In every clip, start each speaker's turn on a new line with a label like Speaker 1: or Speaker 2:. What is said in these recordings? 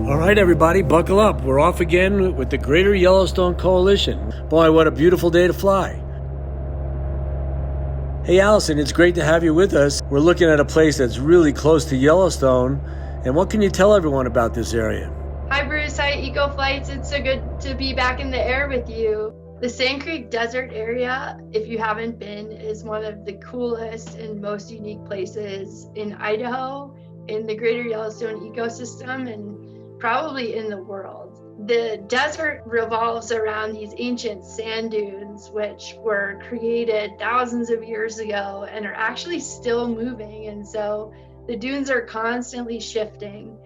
Speaker 1: All right, everybody, buckle up. We're off again with the Greater Yellowstone Coalition. Boy, what a beautiful day to fly. Hey, Allison, it's great to have you with us. We're looking at a place that's really close to Yellowstone. And what can you tell everyone about this area?
Speaker 2: Hi, Bruce. Hi, EcoFlights. It's so good to be back in the air with you. The Sand Creek Desert area, if you haven't been, is one of the coolest and most unique places in Idaho, in the Greater Yellowstone ecosystem, and probably in the world. The desert revolves around these ancient sand dunes, which were created thousands of years ago and are actually still moving. And so the dunes are constantly shifting.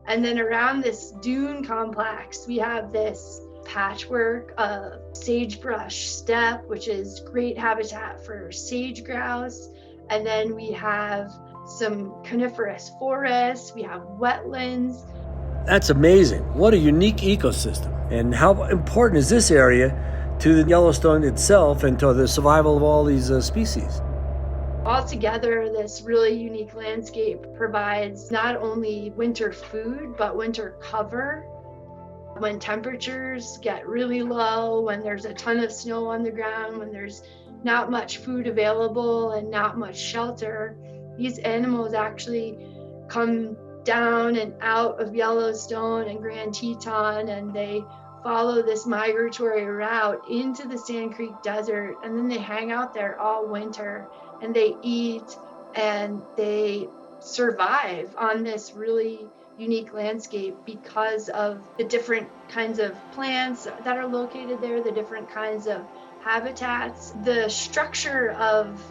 Speaker 2: And then around this dune complex, we have this patchwork of sagebrush steppe, which is great habitat for sage grouse. And then we have some coniferous forests, we have wetlands.
Speaker 1: That's amazing. What a unique ecosystem. And how important is this area to the Yellowstone itself and to the survival of all these species?
Speaker 2: Altogether, this really unique landscape provides not only winter food, but winter cover. When temperatures get really low, when there's a ton of snow on the ground, when there's not much food available and not much shelter, these animals actually come down and out of Yellowstone and Grand Teton, and they follow this migratory route into the Sand Creek Desert, and then they hang out there all winter, and they eat and they survive on this really unique landscape because of the different kinds of plants that are located there, the different kinds of habitats. The structure of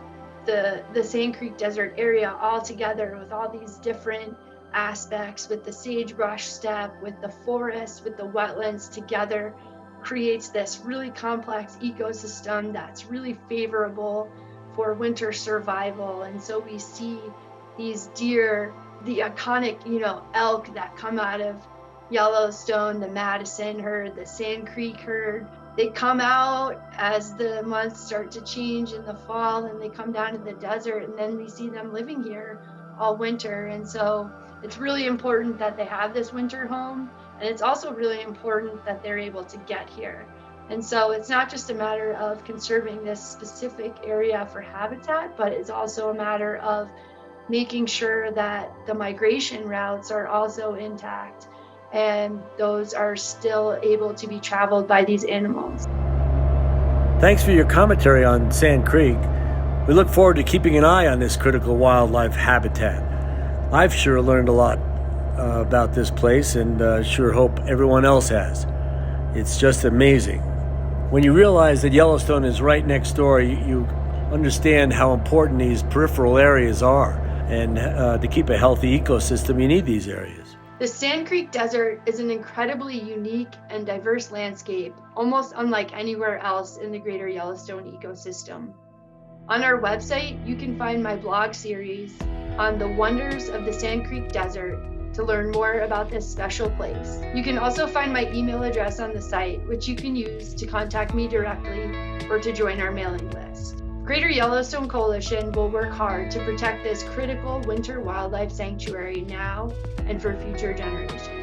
Speaker 2: the Sand Creek Desert area all together, with all these different aspects, with the sagebrush steppe, with the forest, with the wetlands together, creates this really complex ecosystem that's really favorable for winter survival. And so we see these deer, the iconic, elk that come out of Yellowstone, the Madison herd, the Sand Creek herd. They come out as the months start to change in the fall, and they come down to the desert, and then we see them living here all winter. And so it's really important that they have this winter home, and it's also really important that they're able to get here. And so it's not just a matter of conserving this specific area for habitat, but it's also a matter of making sure that the migration routes are also intact and those are still able to be traveled by these animals.
Speaker 1: Thanks for your commentary on Sand Creek. We look forward to keeping an eye on this critical wildlife habitat. I've sure learned a lot about this place, and sure hope everyone else has. It's just amazing. When you realize that Yellowstone is right next door, you understand how important these peripheral areas are. And to keep a healthy ecosystem, you need these areas.
Speaker 2: The Sand Creek Desert is an incredibly unique and diverse landscape, almost unlike anywhere else in the Greater Yellowstone ecosystem. On our website, you can find my blog series on the wonders of the Sand Creek Desert to learn more about this special place. You can also find my email address on the site, which you can use to contact me directly or to join our mailing list. Greater Yellowstone Coalition will work hard to protect this critical winter wildlife sanctuary now and for future generations.